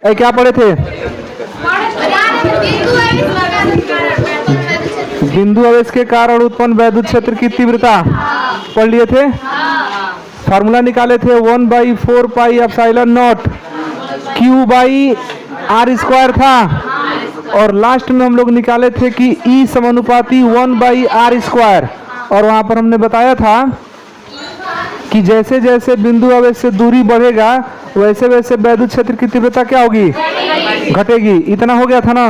क्या पढ़े थे? बिंदु आवेश के कारण उत्पन्न वैद्युत क्षेत्र की तीव्रता पढ़ लिए थे। फार्मूला निकाले थे 1/4πε0 Q/r² था। और लास्ट में हम लोग निकाले थे कि E समानुपाती 1/r²। और वहां पर हमने बताया था कि जैसे जैसे बिंदु आवेश से दूरी बढ़ेगा वैसे वैसे वैद्युत क्षेत्र की तीव्रता क्या होगी? घटेगी। इतना हो गया था ना।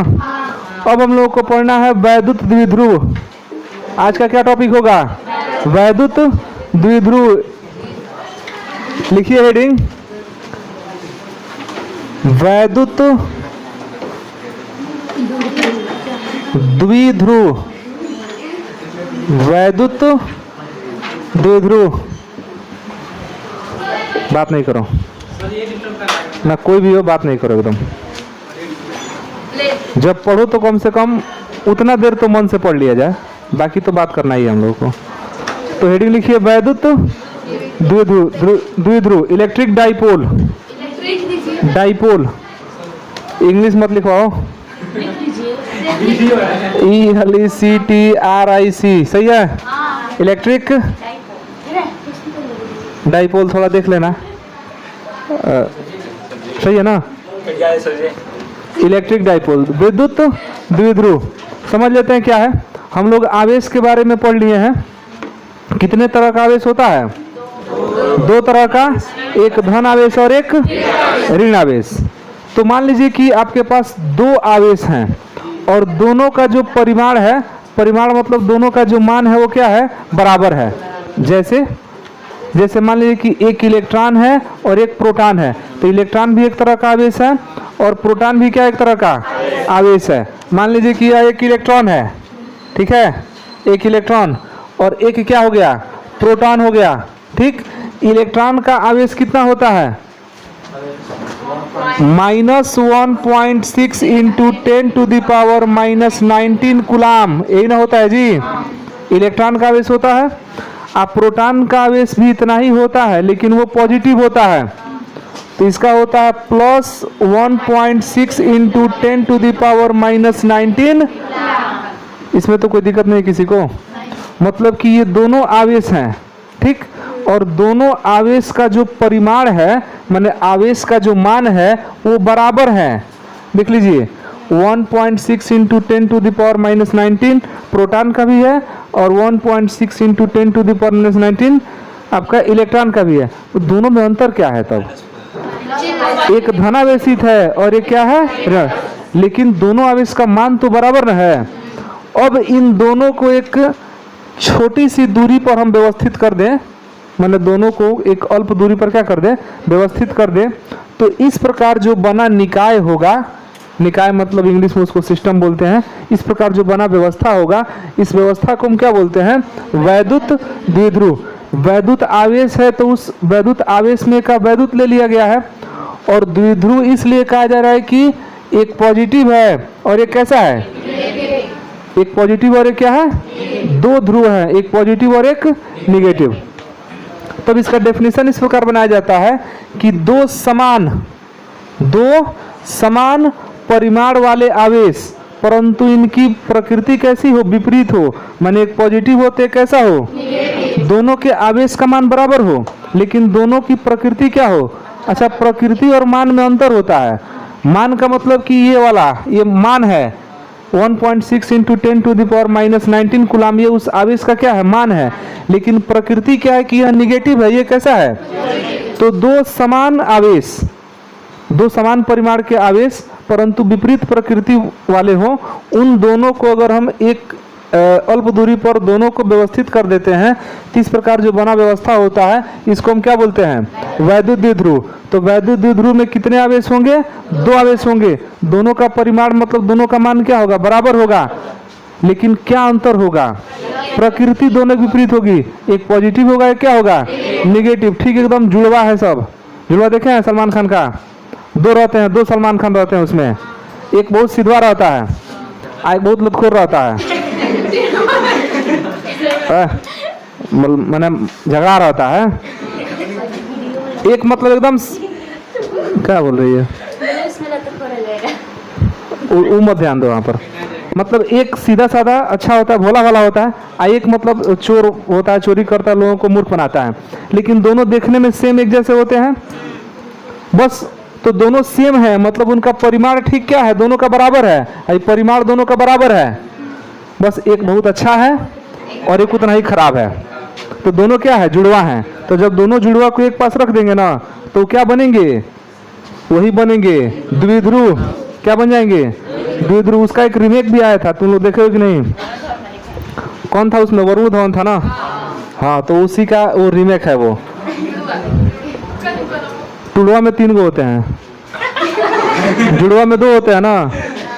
अब हम लोग को पढ़ना है वैद्युत द्विध्रुव। आज का क्या टॉपिक होगा? वैद्युत द्विध्रुव। लिखिए हेडिंग, वैद्युत द्विध्रुव। वैद्युत द्विध्रुव। बात नहीं करो ना, कोई भी हो बात नहीं करो एकदम। जब पढ़ो तो कम से कम उतना देर तो मन से पढ़ लिया जाए, बाकी तो बात करना ही है हम लोगों को। तो हेडिंग लिखिए वैद्युत द्विध्रुव, इलेक्ट्रिक डाइपोल। डाइपोल इंग्लिश मत लिखवाओ, ELECTRIC सही है। इलेक्ट्रिक डाइपोल थोड़ा देख लेना, सही है ना। इलेक्ट्रिक डाइपोल, विद्युत द्विध्रुव। समझ लेते हैं क्या है। हम लोग आवेश के बारे में पढ़ लिए हैं। कितने तरह का आवेश होता है? दो तरह का, एक धन आवेश और एक ऋण आवेश। तो मान लीजिए कि आपके पास दो आवेश हैं और दोनों का जो परिमाण है, परिमाण मतलब दोनों का जो मान है वो क्या है? बराबर है। जैसे मान लीजिए कि एक इलेक्ट्रॉन है और एक प्रोटॉन है, तो इलेक्ट्रॉन भी एक तरह का आवेश है और प्रोटॉन भी क्या एक तरह का आवेश है। मान लीजिए कि यह एक इलेक्ट्रॉन है, ठीक है, एक इलेक्ट्रॉन और एक क्या हो गया? प्रोटॉन हो गया। ठीक, इलेक्ट्रॉन का आवेश कितना होता है? -1.6 × 10⁻⁻19 कूलाम। यही ना होता है जी, इलेक्ट्रॉन का आवेश होता है। अब प्रोटॉन का आवेश भी इतना ही होता है, लेकिन वो पॉजिटिव होता है। तो इसका होता है +1.6 × 10⁻⁻19। इसमें तो कोई दिक्कत नहीं किसी को। मतलब कि ये दोनों आवेश हैं, ठीक, और दोनों आवेश का जो परिमाण है, माने आवेश का जो मान है वो बराबर है। देख लीजिए 1.6 × 10⁻⁻19 प्रोटॉन का भी है और 1.6 × 10⁻⁻19 आपका इलेक्ट्रॉन का भी है। तो दोनों में अंतर क्या है तब? एक धनावेशित है और एक क्या है? ऋण। लेकिन दोनों आवेश का मान तो बराबर है। अब इन दोनों को एक छोटी सी दूरी पर हम व्यवस्थित कर दें, मतलब दोनों को एक अल्प दूरी पर क्या कर दें? व्यवस्थित कर दें। तो इस प्रकार जो बना निकाय होगा, निकाय मतलब इंग्लिश में उसको सिस्टम बोलते हैं। इस प्रकार जो बना व्यवस्था होगा, इस व्यवस्था को हम क्या बोलते हैं? वैद्युत द्विध्रुव। वैद्युत आवेश है तो उस वैद्युत आवेश में का वैद्युत ले लिया गया है। और द्विध्रुव इसलिए कहा जा रहा है कि एक पॉजिटिव है और एक कैसा है? एक पॉजिटिव और एक क्या है? दो ध्रुव है, एक पॉजिटिव और एक निगेटिव। तब इसका डेफिनेशन इस प्रकार बनाया जाता है कि दो समान परिमाण वाले आवेश, परंतु इनकी प्रकृति कैसी हो? विपरीत हो। माने एक पॉजिटिव होते कैसा हो? दोनों के आवेश का मान बराबर हो, लेकिन दोनों की प्रकृति क्या हो? अच्छा, प्रकृति और मान में अंतर होता है। मान का मतलब कि ये वाला ये मान है 1.6 × 10⁻⁻19 कूलाम, ये उस आवेश का क्या है? मान है। लेकिन प्रकृति क्या है कि यह निगेटिव है, ये कैसा है? तो दो समान आवेश, दो समान परिमाण के आवेश परंतु विपरीत प्रकृति वाले हो, उन दोनों को अगर हम एक अल्प दूरी पर दोनों को व्यवस्थित कर देते हैं, तो इस प्रकार जो बना व्यवस्था होता है इसको हम क्या बोलते हैं? वैद्युत द्विध्रुव। तो वैद्युत द्विध्रुव में कितने आवेश होंगे? दो आवेश होंगे। दोनों का परिमाण मतलब दोनों का मान क्या होगा? बराबर होगा। लेकिन क्या अंतर होगा? प्रकृति दोनों विपरीत होगी, एक पॉजिटिव होगा एक क्या होगा? निगेटिव। ठीक, एकदम जुड़वा है सब। जुड़वा देखे हैं सलमान खान का? दो रहते हैं, दो सलमान खान रहते हैं उसमें। एक बहुत सीधा रहता है, एक बहुत लतखोर रहता है। मैंने झगड़ा रहता है। एक मतलब एकदम क्या बोल रही है? वो मत ध्यान दो वहाँ पर। मतलब एक सीधा साधा अच्छा होता है, भोला भाला होता है, और एक मतलब चोर होता है, चोरी करता है, लोगों को मूर्ख बनाता है। लेकिन दोनों देखने में सेम एक जैसे होते हैं बस। तो दोनों सेम है, मतलब उनका परिमाण ठीक क्या है, दोनों का बराबर है। परिमाण दोनों का बराबर है, बस एक बहुत अच्छा है और एक उतना ही खराब है। तो दोनों क्या है, जुड़वा हैं। तो जब दोनों जुड़वा को एक पास रख देंगे ना, तो क्या बनेंगे, वही बनेंगे द्विध्रुव। क्या बन जाएंगे, द्विध्रुव। उसका एक रीमेक भी आया था, तुम लोग देखे हो कि नहीं? कौन था उसमें, वरुण धवन था ना? हाँ, तो उसी का वो रीमेक है वो। टुड़वा में 3 गो होते हैं, जुड़वा में 2 होते हैं ना,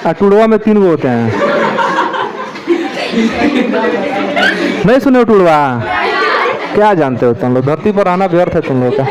और टुड़वा में 3 गो होते हैं। नहीं सुने हो टुड़वा? क्या जानते हो तुम लोग, धरती पर आना व्यर्थ है तुम लोग का।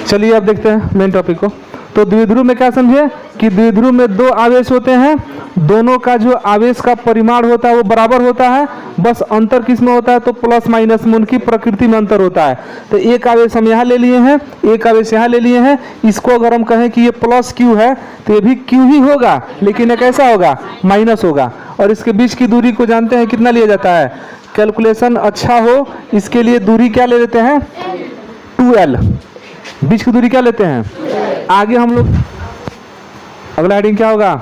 चलिए अब देखते हैं मेन टॉपिक को। तो द्विध्रुव में क्या समझे कि द्विध्रुव में 2 आवेश होते हैं, दोनों का जो आवेश का परिमाण होता है वो बराबर होता है, बस अंतर किस में होता है, तो प्लस माइनस में उनकी प्रकृति में अंतर होता है। तो एक आवेश हम यहाँ ले लिए हैं, एक आवेश यहाँ ले लिए हैं। इसको अगर हम कहें कि ये प्लस क्यू है तो ये भी क्यू ही होगा, लेकिन ये कैसा होगा, माइनस होगा। और इसके बीच की दूरी को जानते हैं कितना लिया जाता है, कैलकुलेशन अच्छा हो इसके लिए दूरी क्या ले लेते हैं, 2l। बीच की दूरी क्या लेते हैं। आगे हम लोग अगला हेडिंग क्या होगा,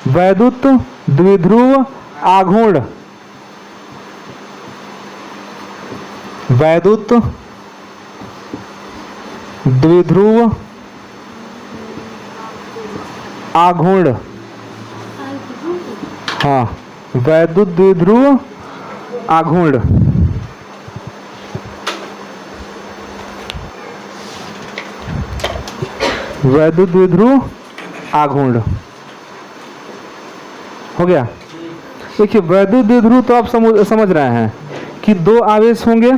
वैद्युत द्विध्रुव आघूर्ण। वैद्युत द्विध्रुव आघूर्ण। हाँ, वैद्युत द्विध्रुव आघूर्ण। वैद्युत द्विध्रुव आघूर्ण हो गया। देखिए वैद्युत द्विध्रुव तो आप समझ रहे हैं कि 2 आवेश होंगे,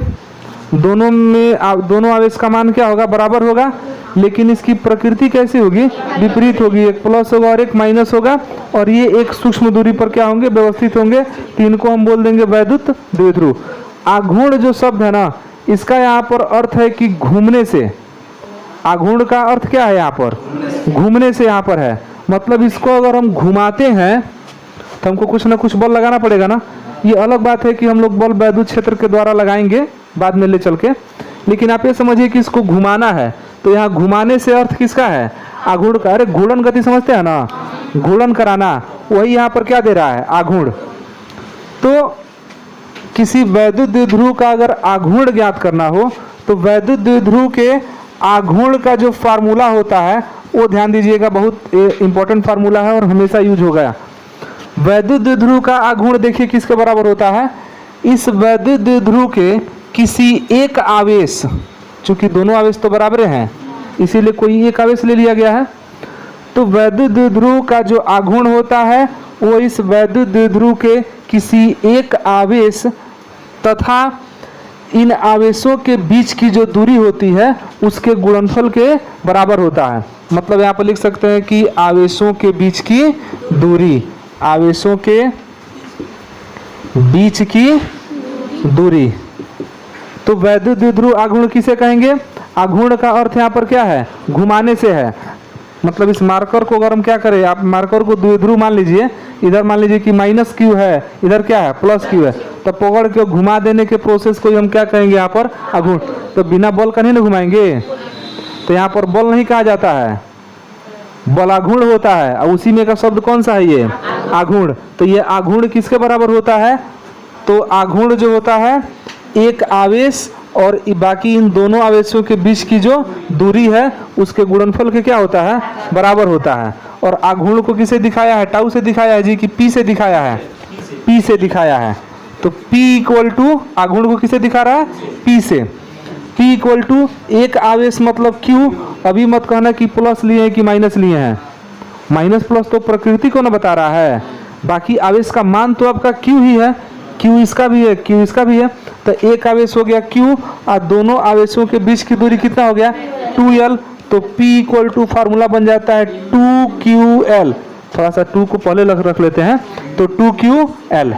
दोनों में दोनों आवेश का मान क्या होगा, बराबर होगा, लेकिन इसकी प्रकृति कैसी होगी, विपरीत होगी। एक प्लस होगा और एक माइनस होगा, और ये एक सूक्ष्म दूरी पर क्या होंगे, व्यवस्थित होंगे। तो इनको हम बोल देंगे वैद्युत द्विध्रुव। आघूर्ण जो शब्द है ना, इसका यहाँ पर अर्थ है कि घूमने से। आघूर्ण का अर्थ क्या है यहाँ पर, घूमने से यहाँ पर है। मतलब इसको अगर हम घुमाते हैं तो हमको कुछ ना कुछ बल लगाना पड़ेगा ना। ये अलग बात है कि हम लोग बल वैद्युत क्षेत्र के द्वारा लगाएंगे बाद में ले चल के, लेकिन आप ये समझिए कि इसको घुमाना है। तो यहाँ घुमाने से अर्थ किसका है, आघूर्ण का। अरे घूर्णन गति समझते हैं ना, घूर्णन कराना, वही यहाँ पर क्या दे रहा है, आघूर्ण। तो किसी वैद्युत द्विध्रुव का अगर आघूर्ण ज्ञात करना हो तो वैद्युत द्विध्रुव के आघूर्ण का जो फार्मूला होता है वो ध्यान दीजिएगा, बहुत इंपॉर्टेंट फार्मूला है और हमेशा यूज होगा। वैद्युत द्विध्रुव का आघूर्ण देखिए किसके बराबर होता है, इस वैद्युत द्विध्रुव के किसी एक आवेश, चूंकि दोनों आवेश तो बराबर हैं इसीलिए कोई एक आवेश ले लिया गया है। तो वैद्युत द्विध्रुव का जो आघूर्ण होता है वो इस वैद्युत द्विध्रुव के किसी एक आवेश तथा इन आवेशों के बीच की जो दूरी होती है उसके गुणनफल के बराबर होता है। मतलब यहाँ पर लिख सकते हैं कि आवेशों के बीच की दूरी, आवेशों के बीच की दूरी। तो वैद्युत द्विध्रुव आघूर्ण किसे कहेंगे, आघूर्ण का अर्थ यहाँ पर क्या है, घुमाने से है। मतलब इस मार्कर को अगर हम क्या करें, आप मार्कर को द्विध्रुव मान लीजिए, इधर मान लीजिए कि माइनस क्यू है, इधर क्या है प्लस क्यू है, तो पकड़ के घुमा देने के प्रोसेस को हम क्या कहेंगे यहाँ पर, आघूर्ण। तो बिना बल का नहीं ना घुमाएंगे, तो यहाँ पर बल नहीं कहा जाता है, बलाघूर्ण होता है। और उसी में का शब्द कौन सा है, ये आघूर्ण। तो ये आघूर्ण किसके बराबर होता है, तो आघूर्ण जो होता है एक आवेश और बाकी इन दोनों आवेशों के बीच की जो दूरी है उसके गुणनफल के क्या होता है, बराबर होता है। और आघूर्ण को किसे दिखाया है, टाउ से दिखाया है जी कि पी से दिखाया है, पी से दिखाया है। तो P इक्वल टू आघूर्ण को किसे दिखा रहा है, P से। P इक्वल टू एक आवेश मतलब Q। अभी मत कहना कि प्लस लिए हैं कि माइनस लिए हैं, माइनस प्लस तो प्रकृति को ना बता रहा है, बाकी आवेश का मान तो आपका Q ही है। Q इसका भी है, Q इसका भी है। तो एक आवेश हो गया Q और दोनों आवेशों के बीच की दूरी कितना हो गया, 2l। तो P इक्वल टू फार्मूला बन जाता है 2ql। थोड़ा सा 2 को पहले रख लेते हैं, तो 2ql।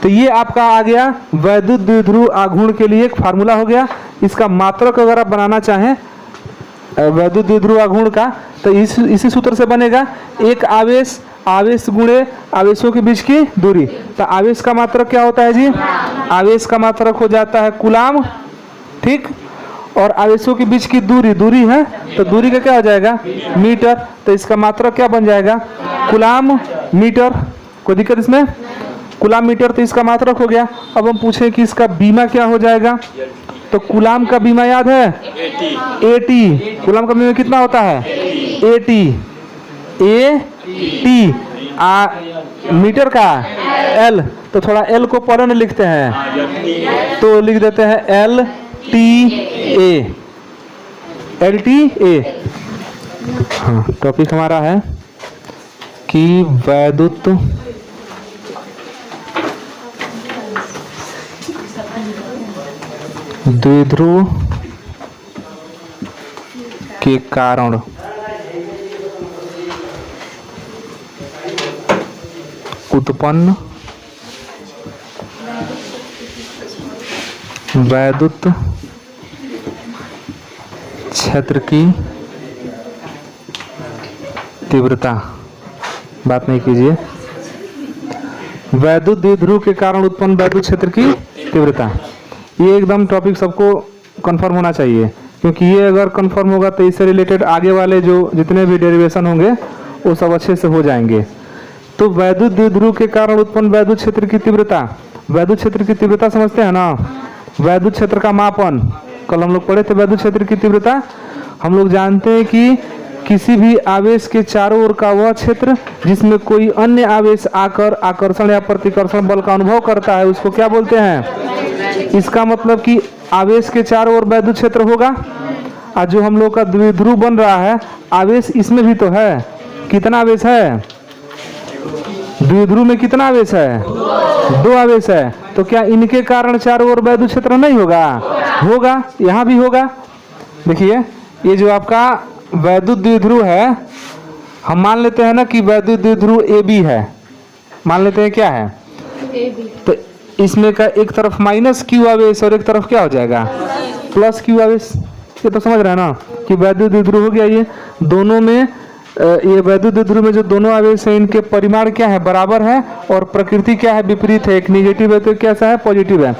तो ये आपका आ गया वैद्युत द्विध्रुव आघूर्ण के लिए एक फार्मूला हो गया। इसका मात्रक अगर आप बनाना चाहें वैद्युत द्विध्रुव आघूर्ण का, तो इसी सूत्र से बनेगा एक आवेश, आवेश गुणे आवेशों के बीच की दूरी। तो आवेश का मात्रक क्या होता है जी? आवेश का मात्रक हो जाता है कूलाम, ठीक। और आवेशों के बीच की दूरी, दूरी है तो दूरी का क्या हो जाएगा? मीटर। तो इसका मात्रक क्या बन जाएगा? Coulomb metre. कोई दिक्कत इसमें? कूलाम मीटर तो इसका मात्रक हो गया। अब हम पूछें कि इसका बीमा क्या हो जाएगा, तो कूलाम का बीमा याद है? AT। कूलाम का बीमा कितना होता है? AT। मीटर का L, तो थोड़ा L को पहले में लिखते हैं, तो लिख देते हैं LTA। LTA। हाँ, टॉपिक हमारा है कि वैद्युत द्विध्रुव के कारण उत्पन्न वैद्युत क्षेत्र की तीव्रता। बात नहीं कीजिए। वैद्युत द्विध्रुव के कारण उत्पन्न वैद्युत क्षेत्र की तीव्रता, ये एकदम टॉपिक सबको कंफर्म होना चाहिए, क्योंकि ये अगर कंफर्म होगा तो इससे रिलेटेड आगे वाले जो जितने भी डेरिवेशन होंगे वो सब अच्छे से हो जाएंगे। तो वैद्युत द्विध्रुव के कारण उत्पन्न वैद्युत क्षेत्र की तीव्रता, वैद्युत क्षेत्र की तीव्रता समझते हैं ना? वैद्युत क्षेत्र का मापन कल हम लोग पढ़े थे। वैद्युत क्षेत्र की तीव्रता हम लोग जानते हैं कि किसी भी आवेश के चारों ओर का वह क्षेत्र जिसमें कोई अन्य आवेश आकर आकर्षण या प्रतिकर्षण बल का अनुभव करता है, उसको क्या बोलते हैं? इसका मतलब कि आवेश के चारों ओर वैद्युत क्षेत्र होगा। और जो हम लोग का द्विध्रुव बन रहा है, आवेश इसमें भी तो है। कितना आवेश है द्विध्रुव में? कितना आवेश है? 2 आवेश है। तो क्या इनके कारण चारों ओर वैद्युत क्षेत्र नहीं होगा? होगा, यहाँ भी होगा। देखिए, ये जो आपका वैद्युत द्विध्रुव है, हम मान लेते हैं ना कि वैद्युत द्विध्रुव AB है, मान लेते हैं क्या है? तो इसमें का एक तरफ -Q आवेश और एक तरफ क्या हो जाएगा? +Q आवेश। ये तो समझ रहे हैं ना कि वैद्युत द्विध्रुव हो गया। ये दोनों में, ये वैद्युत द्विध्रुव में जो दोनों आवेश हैं, इनके परिमाण क्या है? बराबर है। और प्रकृति क्या है? विपरीत है। एक निगेटिव है तो कैसा है? पॉजिटिव है।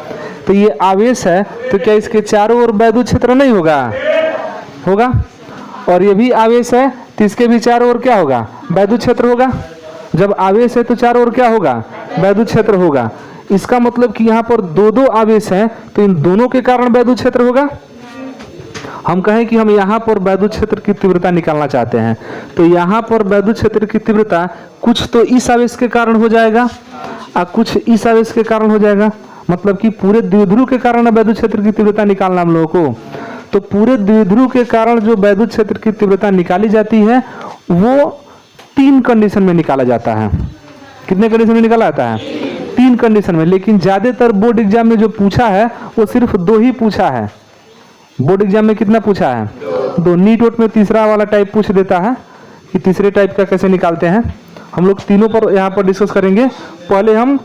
तो ये आवेश है, तो क्या इसके चारों ओर वैद्युत क्षेत्र नहीं होगा? होगा। और ये भी आवेश है तो इसके भी चारों ओर क्या होगा? वैद्युत क्षेत्र होगा। जब आवेश है तो चारों ओर क्या होगा? वैद्युत क्षेत्र होगा। इसका मतलब कि यहाँ पर 2 आवेश हैं, तो इन दोनों के कारण वैद्युत क्षेत्र होगा। हम कहें कि हम यहाँ पर वैद्युत क्षेत्र की तीव्रता निकालना चाहते हैं, तो यहाँ पर वैद्युत क्षेत्र की तीव्रता कुछ तो इस आवेश के कारण हो जाएगा और कुछ इस आवेश के कारण हो जाएगा। मतलब कि पूरे द्विध्रुव के कारण वैद्युत क्षेत्र की तीव्रता निकालना हम लोगों को। तो पूरे द्विध्रुव के कारण जो वैद्युत क्षेत्र की तीव्रता निकाली जाती है, वो 3 कंडीशन में निकाला जाता है। कितने कंडीशन में निकाला जाता है? 3 कंडीशन में। लेकिन ज्यादातर बोर्ड एग्जाम में जो पूछा है वो सिर्फ 2 ही पूछा है। बोर्ड एग्जाम में कितना पूछा है? 2। नीट वोट में तीसरा वाला टाइप पूछ देता है कि तीसरे टाइप का कैसे निकालते हैं। हम लोग तीनों पर यहाँ पर डिस्कस करेंगे। पहले हम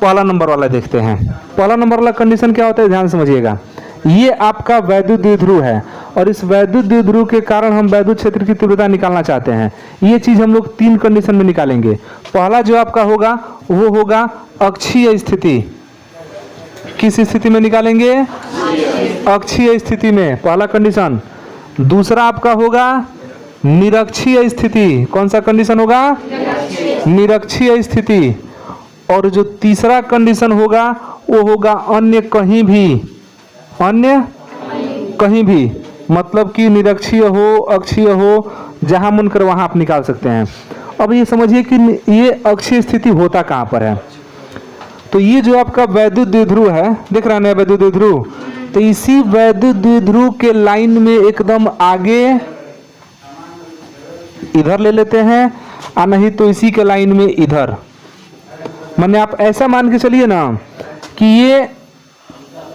पहला नंबर वाला देखते हैं। पहला नंबर वाला कंडीशन क्या होता है, ध्यान समझिएगा। ये आपका वैद्युत द्विध्रुव है और इस वैद्युत द्विध्रुव के कारण हम वैद्युत क्षेत्र की तीव्रता निकालना चाहते हैं। ये चीज हम लोग 3 कंडीशन में निकालेंगे। पहला जो आपका होगा वो होगा अक्षीय स्थिति। किस स्थिति में निकालेंगे? अक्षीय स्थिति में, पहला कंडीशन। दूसरा आपका होगा निरक्षीय स्थिति। कौन सा कंडीशन होगा? निरक्षीय स्थिति। और जो तीसरा कंडीशन होगा वो होगा अन्य कहीं भी। अन्य कहीं भी मतलब कि निरक्षीय हो, अक्षीय हो, जहां मन कर वहां आप निकाल सकते हैं। अब ये समझिए कि ये अक्षीय स्थिति होता कहां पर है। तो ये जो आपका वैद्युत द्विध्रुव है, देख रहे हैं वैद्युत द्विध्रुव, तो इसी वैद्युत द्विध्रुव के लाइन में एकदम आगे इधर ले लेते हैं, और नहीं तो इसी के लाइन में इधर। माने आप ऐसा मान के चलिए ना कि ये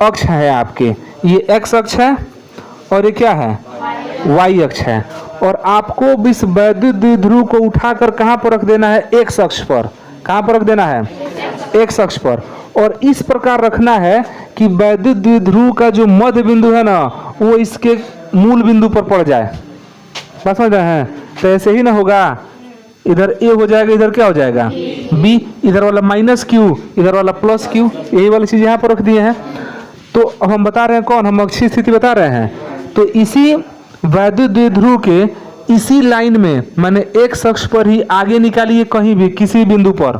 अक्ष है आपके, ये x अक्ष है और ये क्या है? y अक्ष है। और आपको इस वैद्युत द्विध्रुव को उठाकर कहां पर रख देना है? x अक्ष पर। कहां पर रख देना है? x अक्ष पर। और इस प्रकार रखना है कि वैद्युत द्विध्रुव का जो मध्य बिंदु है ना, वो इसके मूल बिंदु पर पड़ जाए। बात समझ रहे हैं? तो ऐसे ही ना होगा, इधर ए हो जाएगा, इधर क्या हो जाएगा बी, इधर वाला माइनस क्यू, इधर वाला प्लस क्यू, यही वाली चीज यहाँ पर रख दिए हैं। तो अब हम बता रहे हैं कौन, हम अक्षीय स्थिति बता रहे हैं। तो इसी वैद्युत द्विध्रुव के इसी लाइन में मैंने एक्स अक्ष पर ही आगे निकालिए, कहीं भी किसी बिंदु पर,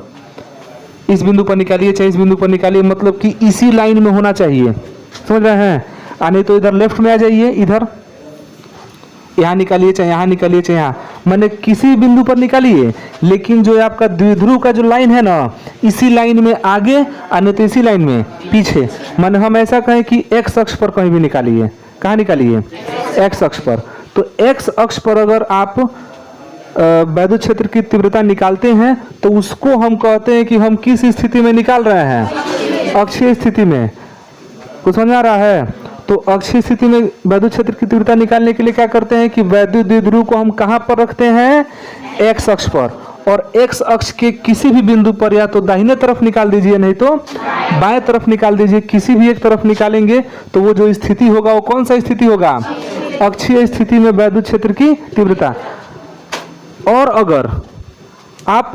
इस बिंदु पर निकालिए चाहे इस बिंदु पर निकालिए, मतलब कि इसी लाइन में होना चाहिए। समझ रहे हैं? नहीं तो इधर लेफ्ट में आ जाइए, इधर यहाँ निकालिए चाहे यहाँ निकालिए चाहे यहाँ, मैंने किसी बिंदु पर निकालिए, लेकिन जो आपका द्विध्रुव का जो लाइन है ना, इसी लाइन में आगे नहीं तो इसी लाइन में पीछे। मैंने हम ऐसा कहें कि एक्स अक्ष पर कहीं भी निकालिए। कहाँ निकालिए? एक्स अक्ष पर। तो एक्स अक्ष पर अगर आप वैद्युत क्षेत्र की तीव्रता निकालते हैं तो उसको हम कहते हैं कि हम किस स्थिति में निकाल रहे हैं? अक्षीय स्थिति में। कुछ समझ आ रहा है? तो अक्षीय स्थिति में वैद्युत क्षेत्र की तीव्रता निकालने के लिए क्या करते हैं कि वैद्युत द्विध्रुव को हम कहां पर रखते हैं? एक्स अक्ष पर। और एक्स अक्ष के किसी भी बिंदु पर या तो दाहिने तरफ निकाल दीजिए नहीं तो बाएं तरफ निकाल दीजिए, किसी भी एक तरफ निकालेंगे तो वो जो स्थिति होगा वो कौन सा स्थिति होगा? अक्षीय स्थिति में वैद्युत क्षेत्र की तीव्रता। और अगर आप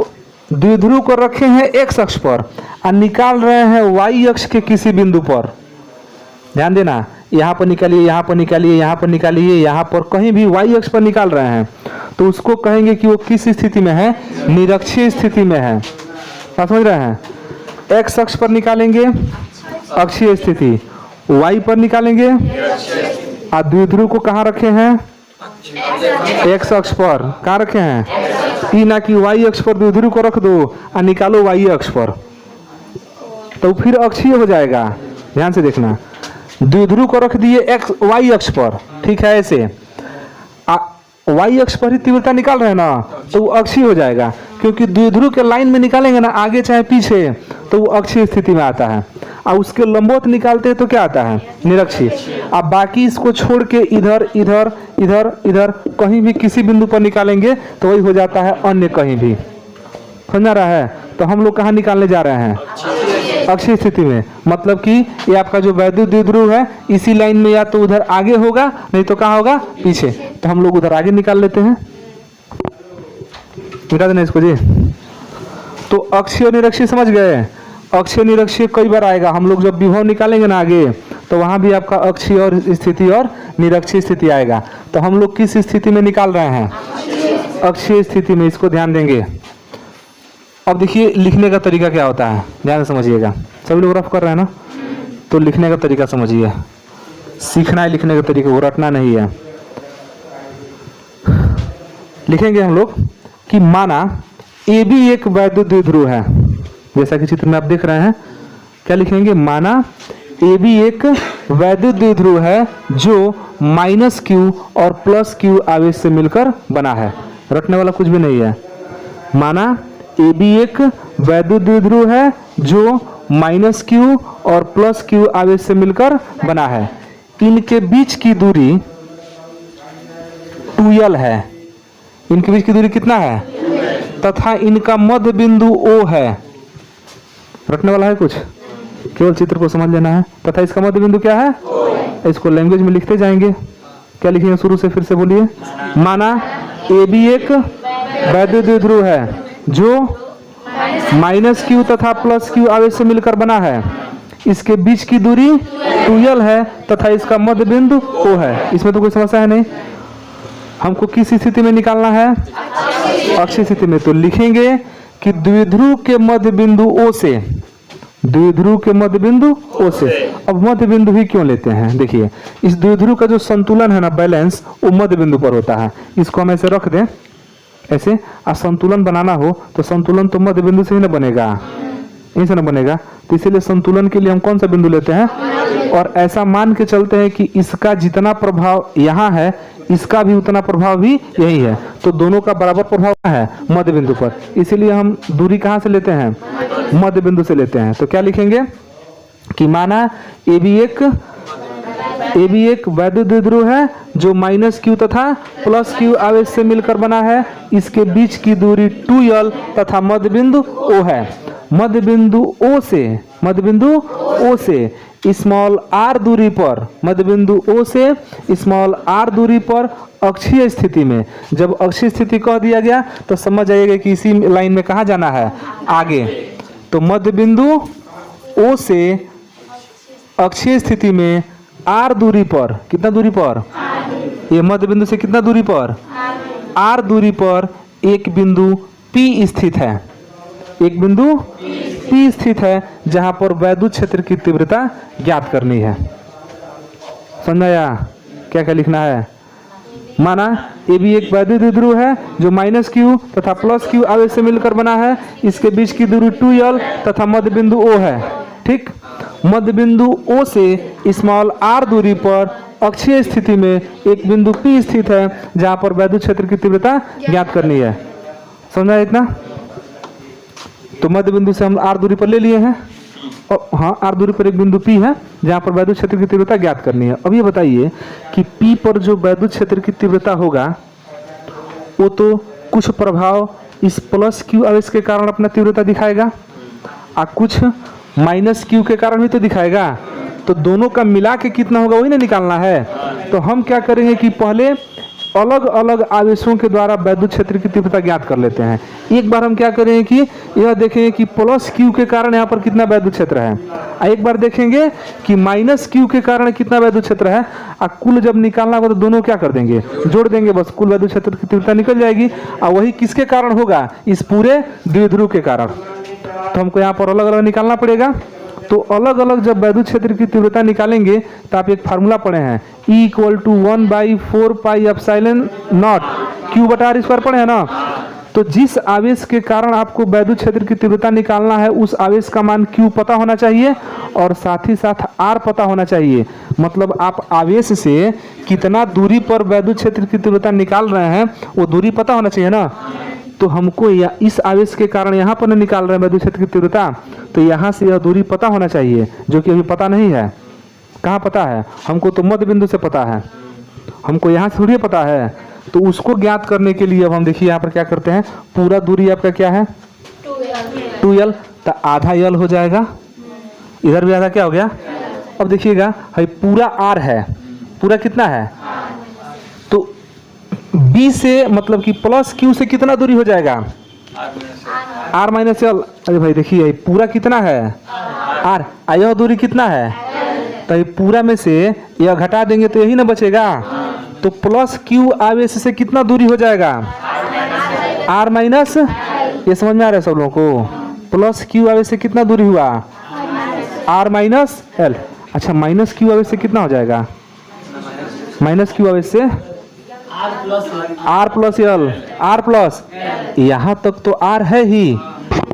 द्विध्रुव को रखे हैं एक्स अक्ष पर और निकाल रहे हैं वाई अक्ष के किसी बिंदु पर, ध्यान देना, यहाँ पर निकालिए, यहाँ पर निकालिए, यहाँ पर निकालिए, यहाँ पर कहीं भी वाई अक्ष पर निकाल रहे हैं तो उसको कहेंगे कि वो किस स्थिति में है? निरक्षीय स्थिति में है। आप समझ रहे हैं? एक्स अक्ष पर निकालेंगे अक्षीय स्थिति, वाई पर निकालेंगे, और द्विध्रुव को कहाँ रखे हैं? एक्स अक्ष पर। कहाँ रखे हैं? ई ना कि वाई अक्ष पर द्विध्रुव को रख दो और निकालो वाई अक्ष पर, तो फिर अक्षीय हो जाएगा। ध्यान से देखना, द्विध्रुव को रख दिए एक्स वाई अक्ष पर, ठीक है, ऐसे वाई अक्ष पर ही तीव्रता निकाल रहे हैं ना, तो वो अक्षीय हो जाएगा, क्योंकि द्विध्रुव के लाइन में निकालेंगे ना आगे चाहे पीछे तो वो अक्षीय स्थिति में आता है, और उसके लंबवत निकालते हैं तो क्या आता है? निरक्षीय। अब बाकी इसको छोड़ के इधर इधर इधर इधर कहीं भी किसी बिंदु पर निकालेंगे तो वही हो जाता है अन्य कहीं भी। समझ रहा है? तो हम लोग कहाँ निकालने जा रहे हैं? अक्षीय स्थिति में। मतलब कि ये आपका जो वैद्युत द्विध्रुव है इसी लाइन में या तो उधर आगे होगा नहीं तो कहाँ होगा? पीछे। तो हम लोग उधर आगे निकाल लेते हैं, मिटा देना इसको जी। तो अक्षीय और निरक्षीय समझ गए? अक्षीय निरक्षीय कई बार आएगा, हम लोग जब विभव निकालेंगे ना आगे तो वहां भी आपका अक्षीय और स्थिति और निरक्षीय स्थिति आएगा। तो हम लोग किस स्थिति में निकाल रहे हैं? अक्षीय स्थिति में। इसको ध्यान देंगे। अब देखिए लिखने का तरीका क्या होता है, ध्यान से समझिएगा। सभी लोग रफ कर रहे हैं ना, तो लिखने का तरीका समझिए। सीखना है लिखने का तरीका, वो रटना नहीं है। लिखेंगे हम लोग कि माना ए भी एक वैद्युत द्विध्रुव है, जैसा कि चित्र में आप देख रहे हैं। क्या लिखेंगे? माना ए भी एक वैद्युत द्विध्रुव है जो माइनस क्यू और प्लस क्यू आवेश से मिलकर बना है। रटने वाला कुछ भी नहीं है। माना ए भी एक वैद्युत द्विध्रुव है जो माइनस क्यू और प्लस क्यू आवेश से मिलकर बना है। इनके बीच की दूरी 2l है। इनके बीच की दूरी कितना है? तथा इनका मध्य बिंदु O है। रटने वाला है कुछ? केवल चित्र को समझ लेना है। तथा इसका मध्य बिंदु क्या है? इसको लैंग्वेज में लिखते जाएंगे। क्या लिखेंगे शुरू से? फिर से बोलिए। माना ए भी एक वैद्युत द्विध्रुव है जो माइनस क्यू तथा प्लस क्यू आवेश से मिलकर बना है। इसके बीच की दूरी 2l है तथा इसका मध्य बिंदु O है। इसमें तो कोई समस्या है नहीं। हमको किस स्थिति में निकालना है? अक्षीय स्थिति में। तो लिखेंगे कि द्विध्रुव के मध्य बिंदु O से, द्विध्रुव के मध्य बिंदु O से। अब मध्य बिंदु ही क्यों लेते हैं? देखिए इस द्विध्रुव का जो संतुलन है ना, बैलेंस, वो मध्य बिंदु पर होता है। इसको हम ऐसे रख दें, ऐसे। और संतुलन बनाना हो तो संतुलन तो मध्य बिंदु से ही ना बनेगा, यहीं से ना बनेगा। तो इसीलिए संतुलन के लिए हम कौन सा बिंदु लेते हैं? और ऐसा मान के चलते हैं कि इसका जितना प्रभाव यहाँ है इसका भी उतना प्रभाव भी यही है, तो दोनों का बराबर प्रभाव है मध्य बिंदु पर। इसीलिए हम दूरी कहाँ से लेते हैं? मध्य बिंदु से लेते हैं। तो क्या लिखेंगे कि माना ए भी एक वैद्युत द्विध्रुव है जो माइनस क्यू तथा प्लस क्यू आवेश से मिलकर बना है। इसके बीच की दूरी 2l तथा मध्य बिंदु O है। मध्य बिंदु O से स्मॉल आर दूरी पर, मध्य बिंदु O से स्मॉल आर दूरी पर अक्षीय स्थिति में, जब अक्षीय स्थिति कह दिया गया तो समझ जाइएगा कि इसी लाइन में कहाँ जाना है, आगे। तो मध्य बिंदु O से अक्षीय स्थिति में आर दूरी पर, कितना दूरी पर, ये मध्य बिंदु से कितना दूरी पर, आर दूरी पर एक बिंदु P स्थित है, एक बिंदु P स्थित है जहां पर वैद्युत क्षेत्र की तीव्रता ज्ञात करनी है। समझ आया क्या क्या लिखना है? माना ये भी एक वैद्युत द्विध्रुव है जो -q तथा +q आवेश से मिलकर बना है, इसके बीच की दूरी 2l तथा मध्य बिंदु O है। ठीक, मध्य बिंदु O से स्मॉल r दूरी पर अक्षीय स्थिति में एक बिंदु P स्थित है जहां पर वैद्युत क्षेत्र की तीव्रता ज्ञात करनी है। समझा इतना? तो मध्य बिंदु से हम r दूरी पर ले लिए हैं, और हाँ r दूरी पर एक बिंदु P है जहां पर वैद्युत क्षेत्र की तीव्रता ज्ञात करनी है। अब ये बताइए कि P पर जो वैद्युत क्षेत्र की तीव्रता होगा वो तो कुछ प्रभाव इस +q आवेश के कारण अपना तीव्रता दिखाएगा और कुछ -q के कारण भी तो दिखाएगा। तो दोनों का मिला के कितना होगा वही ना निकालना है। तो हम क्या करेंगे कि पहले अलग अलग आवेशों के द्वारा वैद्युत क्षेत्र की तीव्रता ज्ञात कर लेते हैं। एक बार हम क्या करेंगे कि यह देखेंगे कि +q के कारण यहाँ पर कितना वैद्युत क्षेत्र है, और एक बार देखेंगे कि -q के कारण कितना वैद्युत क्षेत्र है, और कुल जब निकालना होगा तो दोनों क्या कर देंगे, जोड़ देंगे, बस कुल वैद्युत क्षेत्र की तीव्रता निकल जाएगी। और वही किसके कारण होगा, इस पूरे द्विध्रुव के कारण। तो हमको यहाँ पर अलग अलग निकालना पड़ेगा। तो अलग अलग जब वैद्युत क्षेत्र की तीव्रता निकालेंगे तो आप एक फार्मूला पढ़े हैं, E = 1/4πε0 q/r² पढ़े हैं ना। तो जिस आवेश के कारण आपको वैद्युत क्षेत्र की तीव्रता निकालना है उस आवेश का मान q पता होना चाहिए और साथ ही साथ r पता होना चाहिए। मतलब आप आवेश से कितना दूरी पर वैद्युत क्षेत्र की तीव्रता निकाल रहे हैं वो दूरी पता होना चाहिए ना। तो हमको इस आवेश के कारण यहाँ पर निकाल रहे हैं वैद्युत क्षेत्र की तीव्रता, तो यहाँ से यह दूरी पता होना चाहिए, जो कि अभी पता नहीं है। कहाँ पता है हमको? तो मध्य बिंदु से पता है, हमको यहाँ से थोड़ी पता है। तो उसको ज्ञात करने के लिए अब हम देखिए यहाँ पर क्या करते हैं, पूरा दूरी आपका क्या है 2l, तो आधा l हो जाएगा, इधर भी आधा क्या हो गया। अब देखिएगा भाई पूरा r है, पूरा कितना है, तो B से मतलब कि +q से कितना दूरी हो जाएगा, r - l। अरे भाई देखिए पूरा कितना है r, यह दूरी कितना है, तो ये पूरा में से यह घटा देंगे तो यही ना बचेगा। तो +q आवेश से कितना दूरी हो जाएगा, r-, ये समझ में आ रहा है सब लोगों को? +q आवेश से कितना दूरी हुआ, r - l। अच्छा -q आवेश से कितना हो जाएगा, -q आवेश से r प्लस यहाँ तक तो r है ही,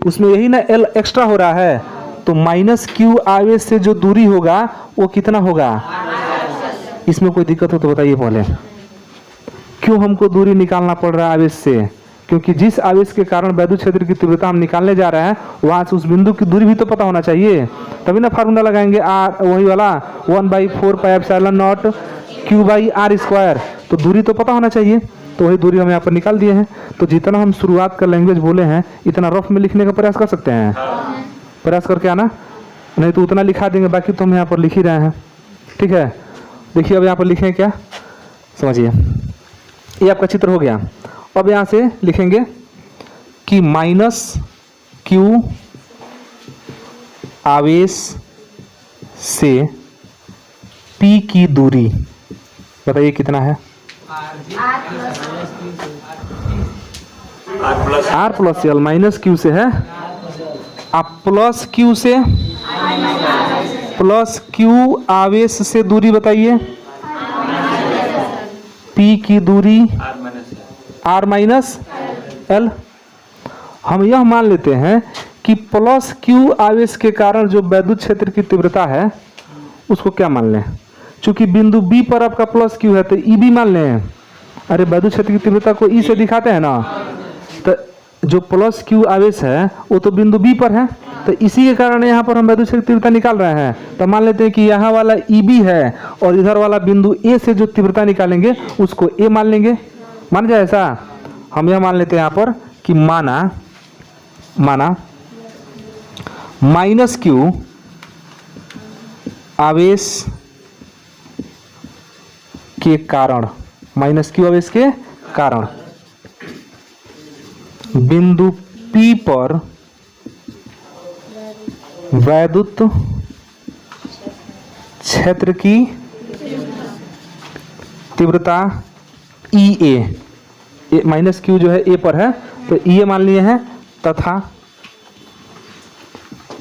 उसमें यही ना l एक्स्ट्रा हो रहा है। तो -q आवेश से जो दूरी होगा वो कितना होगा। इसमें कोई दिक्कत हो तो बताइए पहले, क्यों हमको दूरी निकालना पड़ रहा है आवेश से? क्योंकि जिस आवेश के कारण वैद्युत क्षेत्र की तीव्रता हम निकालने जा रहे हैं वहां से उस बिंदु की दूरी भी तो पता होना चाहिए, तभी ना फार्मूला लगाएंगे वही वाला 1/4πε0 q/r²। तो दूरी तो पता होना चाहिए, तो वही दूरी हम यहाँ पर निकाल दिए हैं। तो जितना हम शुरुआत का लैंग्वेज बोले हैं इतना रफ में लिखने का प्रयास कर सकते हैं, प्रयास करके आना, नहीं तो उतना लिखा देंगे, बाकी तो हम यहाँ पर लिख ही रहे हैं। ठीक है, देखिए अब यहाँ पर लिखें क्या, समझिए ये आपका चित्र हो गया। अब यहाँ से लिखेंगे कि -q आवेश से P की दूरी बताइए कितना है, r+l -q से है, आप +q से +q आवेश से दूरी बताइए, P की दूरी r-l। हम यह मान लेते हैं कि +q आवेश के कारण जो वैद्युत क्षेत्र की तीव्रता है उसको क्या मान लें, चूंकि बिंदु B पर आपका +q है तो EB मान लें। अरे वैद्युत क्षेत्र की तीव्रता को E से दिखाते हैं ना, तो जो +q आवेश है वो तो बिंदु B पर है, तो इसी के कारण यहाँ पर हम वैद्युत क्षेत्र की तीव्रता निकाल रहे हैं। तो मान लेते हैं कि यहाँ वाला EB है और इधर वाला बिंदु A से जो तीव्रता निकालेंगे उसको A मान लेंगे, मान जाए ऐसा। हम यह मान लेते हैं यहाँ पर कि माना -q आवेश के कारण, माइनस क्यू आवेश के कारण बिंदु P पर वैद्युत क्षेत्र की तीव्रता EA, माइनस क्यू जो है ए पर है तो EA मान लिए हैं, तथा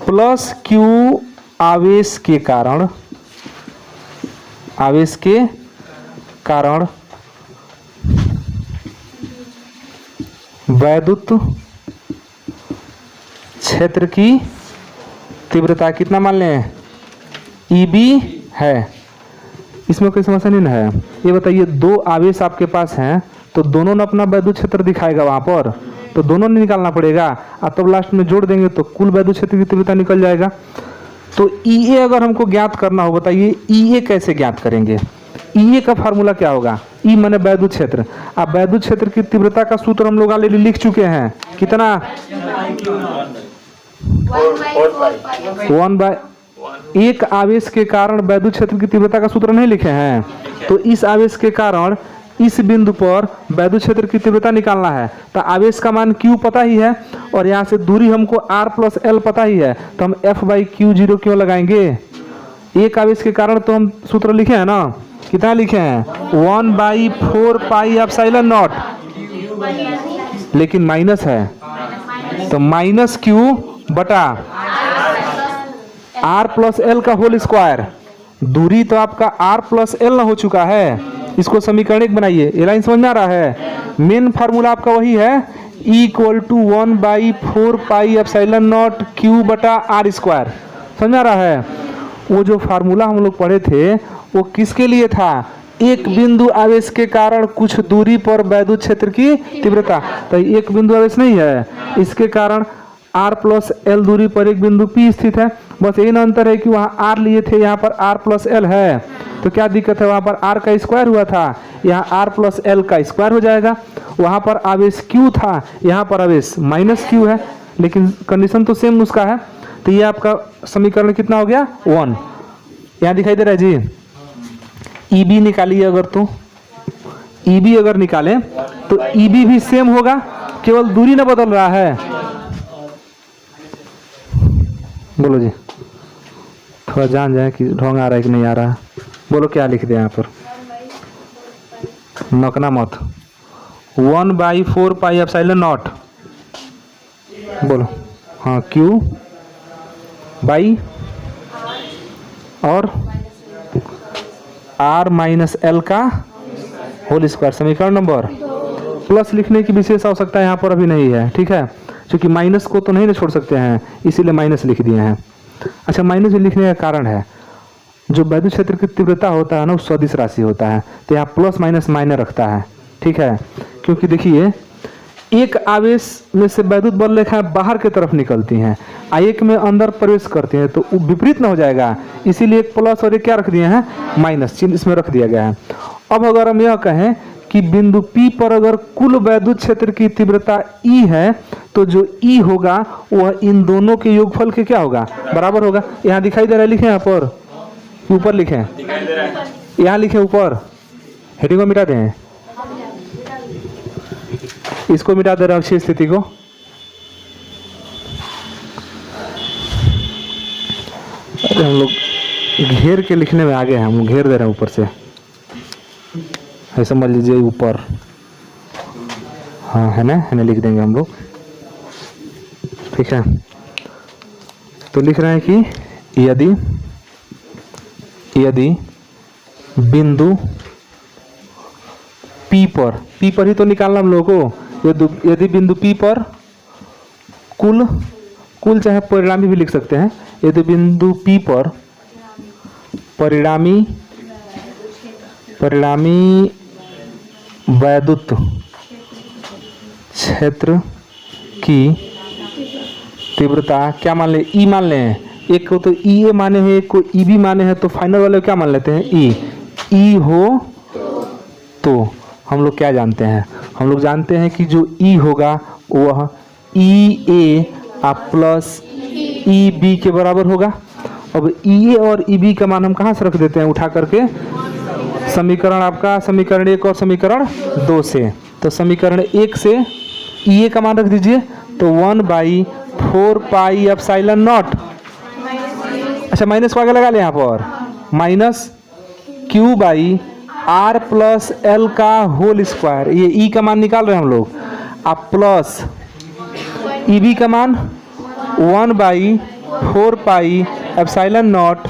प्लस क्यू आवेश के कारण वैद्युत क्षेत्र की तीव्रता कितना मान लें, EB है। इसमें कोई समस्या नहीं है। ये बताइए, दो आवेश आपके पास हैं तो दोनों ने अपना वैद्युत क्षेत्र दिखाएगा वहां पर, तो दोनों ने निकालना पड़ेगा और तब लास्ट में जोड़ देंगे तो कुल वैद्युत क्षेत्र की तीव्रता निकल जाएगा। तो EA अगर हमको ज्ञात करना हो, बताइए EA कैसे ज्ञात करेंगे। EA का फार्मूला क्या होगा, E माने वैद्युत क्षेत्र। अब वैद्युत क्षेत्र की तीव्रता का सूत्र हम लोग ऑलरेडी लिख चुके हैं, कितना 1/एक आवेश के कारण वैद्युत क्षेत्र की तीव्रता का सूत्र नहीं लिखे हैं, तो इस आवेश के कारण इस बिंदु पर वैद्युत क्षेत्र की तीव्रता निकालना है। तो आवेश का मान Q पता ही है और यहाँ से दूरी हमको R + L पता ही है, तो हम F/Q0 क्यों लगाएंगे। एक आवेश के कारण तो हम सूत्र लिखे हैं ना, कितना लिखे हैं 1/4πε0, लेकिन माइनस है तो माइनस Q बटा R + L का होल स्क्वायर। दूरी तो आपका R + L ना हो चुका है, इसको समीकरण एक बनाइए। ये लाइन समझ में आ रहा है। मेन फार्मूला आपका वही है, E = 1/4πε0 Q बटा R स्क्वायर। समझ में आ रहा है। वो जो फार्मूला हम लोग पढ़े थे वो किसके लिए था, एक बिंदु आवेश के कारण कुछ दूरी पर वैद्युत क्षेत्र की तीव्रता। तो एक बिंदु आवेश नहीं है, इसके कारण R + L दूरी पर एक बिंदु P स्थित है। बस यही अंतर है कि वहाँ R लिए थे, यहाँ पर R + L है, तो क्या दिक्कत है, वहाँ पर R का स्क्वायर हुआ था, यहाँ R + L का स्क्वायर हो जाएगा। वहाँ पर आवेश Q था, यहाँ पर आवेश -Q है, लेकिन कंडीशन तो सेम उसका है। तो ये आपका समीकरण कितना हो गया 1। यहाँ दिखाई दे रहा है जी। EB निकालिए अगर, तो EB अगर निकालें तो EB भी सेम होगा, केवल दूरी ना बदल रहा है। बोलो जी, थोड़ा जान जाए कि ढोंग आ रहा है कि नहीं आ रहा। बोलो क्या लिख दे यहाँ पर, नकना मत। 1/4πε0 बोलो, हाँ Q बाई और R - L का होल स्क्वायर। समीकरण नंबर, प्लस लिखने की विशेष आवश्यकता यहाँ पर अभी नहीं है, ठीक है, क्योंकि माइनस को तो नहीं ना छोड़ सकते हैं, इसीलिए माइनस लिख दिए हैं। अच्छा, माइनस भी लिखने का कारण है, जो वैद्युत क्षेत्र की तीव्रता होता है ना वो सदिश राशि होता है, तो यहाँ प्लस माइनस मायने रखता है, ठीक है। क्योंकि देखिए, एक आवेश में से वैद्युत बल रेखाएं बाहर की तरफ निकलती हैं, एक में अंदर प्रवेश करती हैं, तो विपरीत ना हो जाएगा, इसीलिए एक प्लस और एक क्या रख दिए हैं, माइनस चिन्ह इसमें रख दिया गया है। अब अगर हम यह कहें कि बिंदु P पर अगर कुल वैद्युत क्षेत्र की तीव्रता E है, तो जो E होगा वह इन दोनों के योगफल के क्या होगा, बराबर होगा। यहाँ दिखाई दे रहा है, लिखे यहाँ पर, ऊपर लिखे, यहाँ लिखे ऊपर, हेडिंग को मिटा दें, इसको मिटा दे रहा हूँ स्थिति को। अरे हम लोग घेर के लिखने में आगे हैं, हम घेर दे रहे हैं ऊपर से, ऐसे समझ लीजिए ऊपर, हाँ है ना लिख देंगे हम लोग, ठीक है। तो लिख रहे हैं कि यदि बिंदु P पर ही तो निकालना हम लोगों को, यदि बिंदु P पर कुल चाहे परिणामी भी लिख सकते हैं, यदि बिंदु P पर परिणामी वैद्युत क्षेत्र की तीव्रता क्या मान ले, E मान लें, एक को तो EA माने हैं, एक को EB माने हैं, तो फाइनल वाले क्या मान लेते हैं, E हो तो हम लोग क्या जानते हैं, हम लोग जानते हैं कि जो E होगा वह EA + EB के बराबर होगा। अब ई ए और ई बी का मान हम कहाँ से रख देते हैं उठा करके, समीकरण आपका समीकरण 1 और समीकरण 2 से। तो समीकरण 1 से ई ए का मान रख दीजिए, तो 1/4 पाई एप्सिलॉन नॉट, अच्छा माइनस को आगे लगा ले यहाँ पर, minus q by r plus l का होल स्क्वायर, ये ई का मान निकाल रहे हैं हम लोग, अब प्लस ई बी का मान 1/4 pi epsilon naught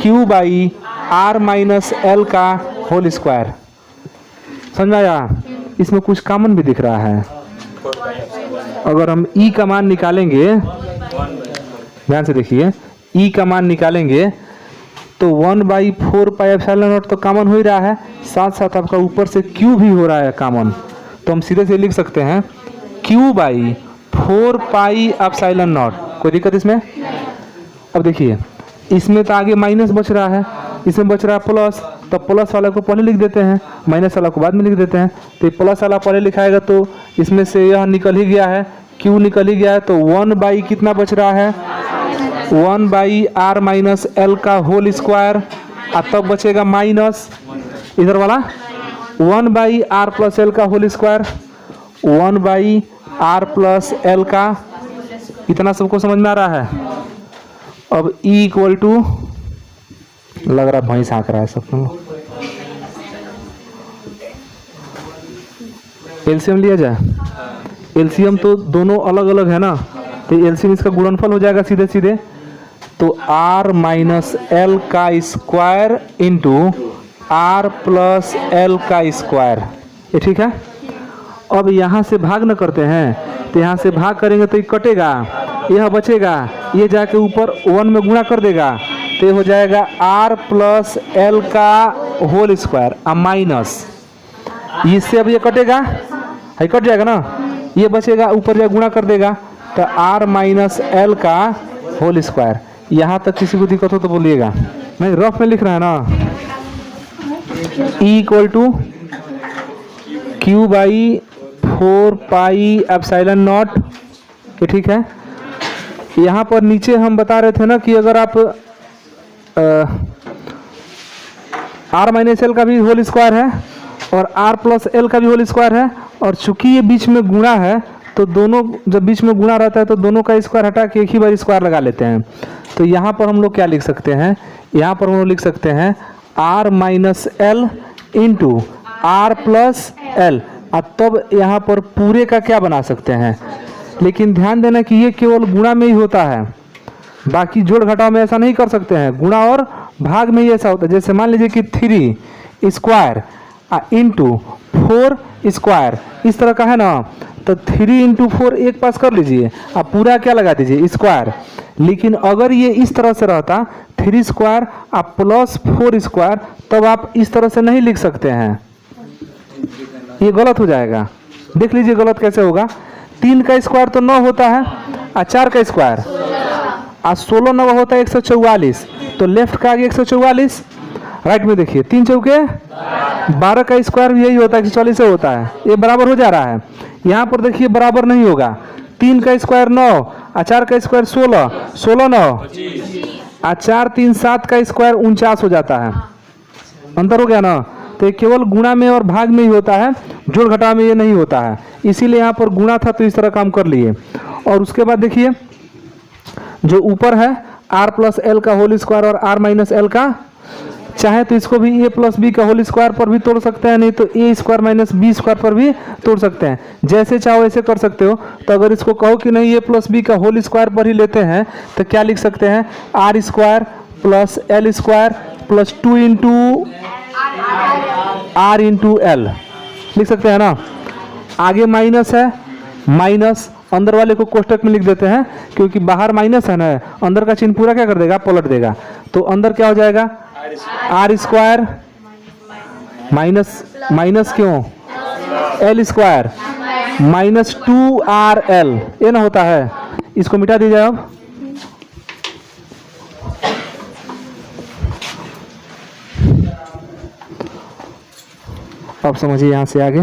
q by r minus l का होल स्क्वायर। समझ में आया? इसमें कुछ कॉमन भी दिख रहा है। अगर हम ई का मान निकालेंगे, ध्यान से देखिए, ई का मान निकालेंगे तो 1/4 पाई एप्सिलॉन नॉट तो कॉमन हो ही रहा है, साथ साथ आपका ऊपर से क्यू भी हो रहा है कॉमन, तो हम सीधे से लिख सकते हैं q/4 पाई एप्सिलॉन नॉट। कोई दिक्कत इसमें? अब देखिए इसमें तो आगे माइनस बच रहा है, इसमें बच रहा है प्लस, तो प्लस वाला को पहले लिख देते हैं, माइनस वाला को बाद में लिख देते हैं। तो ये प्लस वाला पहले लिखाएगा तो इसमें से यह निकल ही गया है, q निकल ही गया है, तो 1/ कितना बच रहा है, 1/r माइनस एल का होल स्क्वायर, और तब बचेगा माइनस इधर वाला 1/r प्लस एल का whole square, 1/r plus l का, इतना सबको समझ में आ रहा है? अब E इक्वल टू, लग रहा है भैंस हाँक रहा है सबको, एलसीएम लिया जाए। एलसीएम तो दोनों अलग अलग है ना, तो एलसीएम इसका गुणनफल हो जाएगा सीधे सीधे, तो r माइनस एल का square into r plus l का स्क्वायर, ये ठीक है। अब यहाँ से भाग न करते हैं, तो यहाँ से भाग करेंगे तो ये कटेगा, यह बचेगा, ये जाके ऊपर 1 में गुणा कर देगा, तो ये हो जाएगा r प्लस एल का होल स्क्वायर और माइनस, इससे अब ये कटेगा, है कट जाएगा ना, ये बचेगा, ऊपर जाके गुणा कर देगा, तो r माइनस एल का होल स्क्वायर। यहाँ तक किसी को दिक्कत हो तो बोलिएगा, नहीं रफ में लिख रहा है ना। E equal to q/4 pi epsilon naught, ये ठीक है। यहाँ पर नीचे हम बता रहे थे ना कि अगर आप r माइनस एल का भी होल स्क्वायर है और r प्लस एल का भी होल स्क्वायर है, और चूंकि ये बीच में गुणा है तो दोनों, जब बीच में गुणा रहता है तो दोनों का स्क्वायर हटा के एक ही बार स्क्वायर लगा लेते हैं। तो यहाँ पर हम लोग क्या लिख सकते हैं, यहाँ पर हम लोग लिख सकते हैं r minus l into r plus l, अब तब यहाँ पर पूरे का क्या बना सकते हैं, लेकिन ध्यान देना कि ये केवल गुणा में ही होता है, बाकी जोड़ घटाव में ऐसा नहीं कर सकते हैं, गुणा और भाग में ही ऐसा होता है। जैसे मान लीजिए कि 3 स्क्वायर इंटू 4 स्क्वायर इस तरह का है ना, तो 3 इंटू 4 एक पास कर लीजिए, आप पूरा क्या लगा दीजिए स्क्वायर। लेकिन अगर ये इस तरह से रहता 3 स्क्वायर आप प्लस 4 स्क्वायर, तब आप इस तरह से नहीं लिख सकते हैं, ये गलत हो जाएगा। देख लीजिए गलत कैसे होगा, 3 का स्क्वायर तो 9 होता है, और 4 का स्क्वायर, और 16 9 होता है 144, तो लेफ्ट का आगे 144, राइट में देखिए 3 चौके 12 का स्क्वायर भी यही होता है, 140 से होता है, ये बराबर हो जा रहा है। यहाँ पर देखिए बराबर नहीं होगा, 3 का स्क्वायर 9, और 4 का स्क्वायर 16, 16 9, और 4 3 7 का स्क्वायर 49 हो जाता है, अंतर हो गया ना। तो ये केवल गुणा में और भाग में ही होता है, जोड़ घटाव में ये नहीं होता है, इसीलिए यहाँ पर गुणा था तो इस तरह काम कर लिए। और उसके बाद देखिए जो ऊपर है r प्लस एल का होल स्क्वायर और r माइनस एल का, चाहे तो इसको भी a प्लस बी का होल स्क्वायर पर भी तोड़ सकते हैं, नहीं तो a square minus b square पर भी तोड़ सकते हैं, जैसे चाहो ऐसे कर सकते हो। तो अगर इसको कहो कि नहीं a प्लस बी का होल स्क्वायर पर ही लेते हैं, तो क्या लिख सकते हैं, r square plus l square plus 2 into r into L लिख सकते हैं ना। आगे माइनस है, माइनस अंदर वाले को कोष्टक में लिख देते हैं, क्योंकि बाहर माइनस है ना, अंदर का चिन्ह पूरा क्या कर देगा, पलट देगा। तो अंदर क्या हो जाएगा, r स्क्वायर माइनस माइनस क्यों एल स्क्वायर माइनस 2rl, ये ना होता है, इसको मिटा दीजिए। अब समझिए यहाँ से आगे,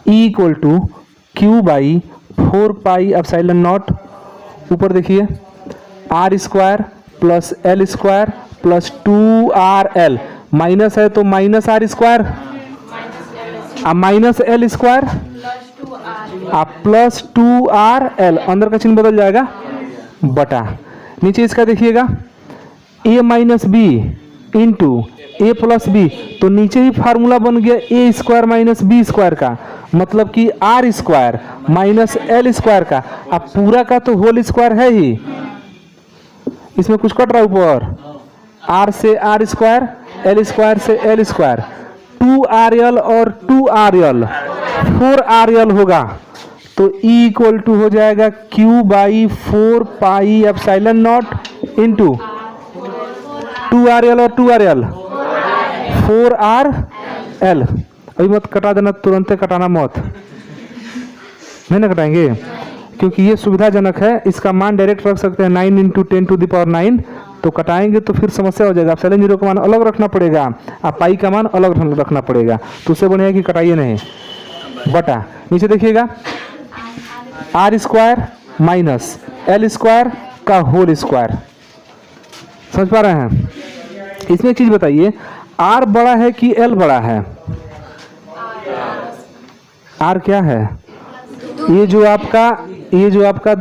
E equal to q/4 pi epsilon naught, ऊपर देखिए r square plus l square plus 2RL, minus है तो minus r square, minus l square plus 2RL, अंदर का चिन्ह बदल जाएगा बटा, नीचे इसका देखिएगा a minus b into a plus b, तो नीचे ही फार्मूला बन गया a square minus b square का, मतलब कि r square minus l square का, अब पूरा का तो होल स्क्वायर है ही, इसमें कुछ कट रहा है ऊपर, आर से आर स्क्वायर, एल स्क्वायर से एल स्क्वायर, 2RL और 2RL 4RL होगा, तो E इक्वल टू हो जाएगा Q by 4 pi epsilon not into 2RL और 2RL 4RL। अभी मत कटा देना, तुरंत कटाना मत, नहीं ना कटाएंगे क्योंकि ये सुविधाजनक है, इसका मान डायरेक्ट रख सकते हैं 9 इंटू 10 टू द पावर 9, तो कटाएंगे तो फिर समस्या हो जाएगा, एप्सिलॉन 0 का मान अलग रखना पड़ेगा, आप पाई का मान अलग रखना पड़ेगा, तो उससे बढ़िया कि कटाइए नहीं, बटा नीचे देखिएगा r square minus l square का होल स्क्वायर, समझ पा रहे हैं। इसमें एक चीज बताइए, आर बड़ा है कि एल बड़ा है? आर क्या है? ये जो आपका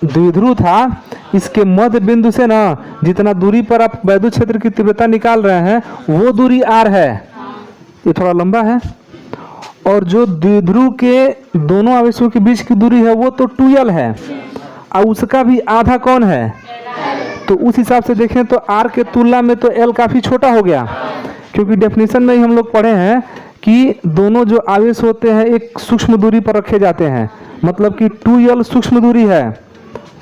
द्विध्रुव था, इसके मध्य बिंदु से ना जितना दूरी पर आप वैद्युत क्षेत्र की तीव्रता निकाल रहे हैं वो दूरी आर है, ये थोड़ा लंबा है, और जो द्विध्रुव के दोनों आवेशों के बीच की दूरी है वो तो 2L है, और उसका भी आधा कौन है, तो उस हिसाब से देखें तो R के तुलना में तो L काफ़ी छोटा हो गया, क्योंकि डेफिनेशन में ही हम लोग पढ़े हैं कि दोनों जो आवेश होते हैं एक सूक्ष्म दूरी पर रखे जाते हैं, मतलब कि 2L सूक्ष्म दूरी है,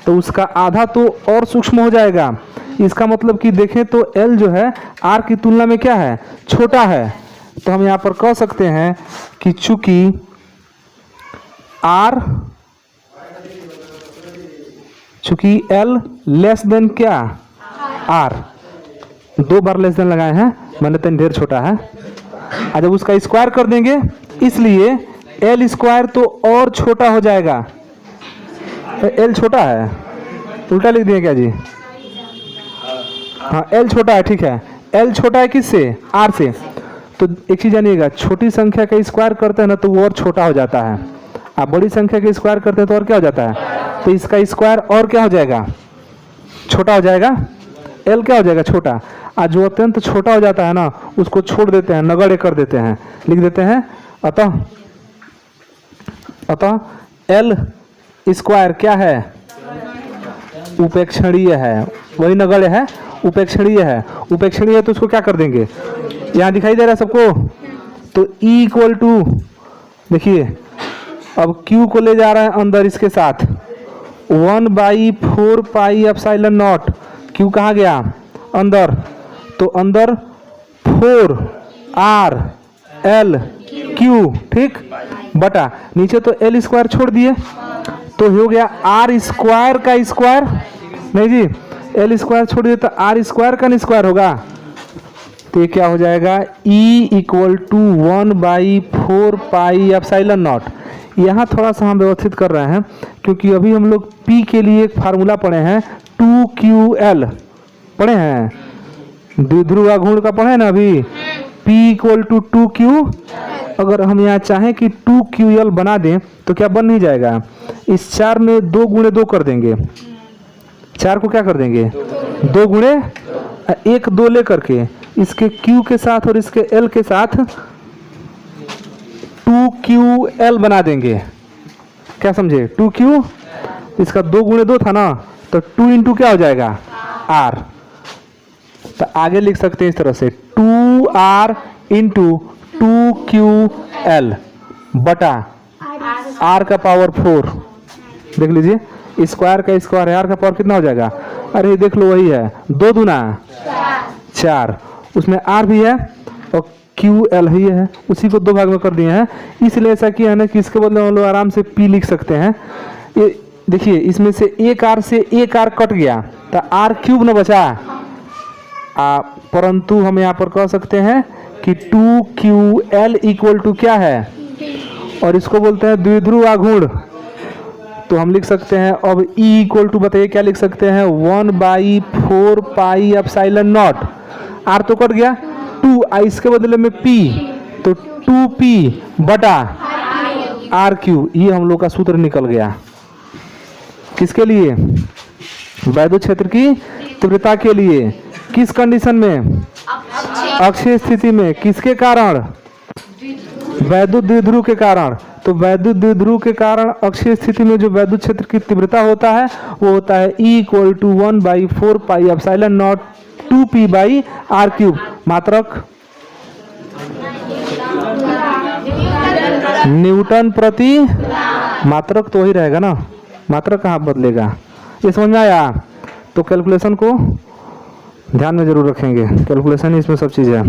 तो उसका आधा तो और सूक्ष्म हो जाएगा, इसका मतलब कि देखें तो L जो है R की तुलना में क्या है, छोटा है, तो हम यहाँ पर कह सकते हैं कि चूंकि L लेस देन क्या R, 2 बार लेस देन लगाए हैं, मैंने तो ढेर छोटा है, जब उसका स्क्वायर कर देंगे इसलिए L स्क्वायर तो और छोटा हो जाएगा, L छोटा है, उल्टा लिख दिए क्या जी, हाँ L छोटा है, ठीक है, L छोटा है किससे, R से, तो एक चीज जानिएगा, छोटी संख्या का स्क्वायर करते हैं ना तो वो और छोटा हो जाता है, आप बड़ी संख्या का स्क्वायर करते हैं तो और क्या हो जाता है, तो इसका स्क्वायर और क्या हो जाएगा, छोटा हो जाएगा, L क्या हो जाएगा, छोटा, आज जो अत्यंत तो छोटा हो जाता है ना उसको छोड़ देते हैं, नगण्य कर देते हैं, लिख देते हैं, अतः L स्क्वायर क्या है, उपेक्षणीय है, वही नगण्य है, उपेक्षणीय है, उपेक्षणीय है तो उसको क्या कर देंगे, यहाँ दिखाई दे रहा है सबको, तो E इक्वल टू, देखिए अब Q को ले जा रहा है अंदर इसके साथ 1/4 पाई एप्सिलॉन नॉट, Q कहाँ गया अंदर, तो अंदर 4RL Q, ठीक, बटा नीचे तो L स्क्वायर छोड़ दिए, तो हो गया R स्क्वायर का स्क्वायर, नहीं जी L स्क्वायर छोड़ दिए तो R स्क्वायर का स्क्वायर होगा, तो ये क्या हो जाएगा E equal to 1/4 pi epsilon naught. यहाँ थोड़ा सा हम व्यवस्थित कर रहे हैं क्योंकि अभी हम लोग P के लिए एक फार्मूला पढ़े हैं, 2QL पढ़े हैं, द्विध्रुव आघूर्ण का पढ़े ना अभी, P इक्वल टू 2Q, अगर हम यहाँ चाहें कि 2QL बना दें तो क्या बन नहीं जाएगा, इस 4 में 2 गुणे 2 कर देंगे, 4 को क्या कर देंगे 2 गुणे 1, 2 ले करके इसके Q के साथ और इसके L के साथ 2QL बना देंगे, क्या समझे, 2Q, इसका 2 गुणे 2 था ना, तो 2 इंटू क्या हो जाएगा R, तो आगे लिख सकते हैं इस तरह से 2R इंटू 2QL बटा R का पावर 4, देख लीजिए स्क्वायर का स्क्वायर है, R का पावर कितना हो जाएगा, अरे देख लो वही है, 2 दूना 4, उसमें R भी है और QL ही है, उसी को 2 भाग में कर दिए हैं, इसलिए ऐसा किया है ना कि इसके बदले हम लोग आराम से P लिख सकते हैं। ये देखिए इसमें से एक R से एक R कट गया तो R क्यूब न बचा, परंतु हम यहाँ पर कह सकते हैं कि 2QL इक्वल टू क्या है, और इसको बोलते हैं द्विध्रुव आघूर्ण, तो हम लिख सकते हैं अब E इक्वल टू, बताइए क्या लिख सकते हैं, 1/4 पाई एप्सिलॉन नॉट, R तो कट गया, 2 इसके बदले में P, तो 2P बटा R3, ये हम लोग का सूत्र निकल गया। किसके लिए? वैद्युत क्षेत्र की तीव्रता के लिए। किस कंडीशन में? अक्षीय स्थिति में। किसके कारण? वैद्युत द्विध्रुव के कारण। तो वैद्युत द्विध्रुव के कारण अक्षीय स्थिति में जो वैद्युत क्षेत्र की तीव्रता होता है वो होता है E equal to 1/4 pi epsilon naught 2P/R3। मात्रक न्यूटन प्रति, मात्रक तो वही रहेगा ना, मात्रक कहाँ बदलेगा। ये समझ में आया? तो कैलकुलेशन को ध्यान में जरूर रखेंगे, कैलकुलेशन ही इसमें सब चीज़ है।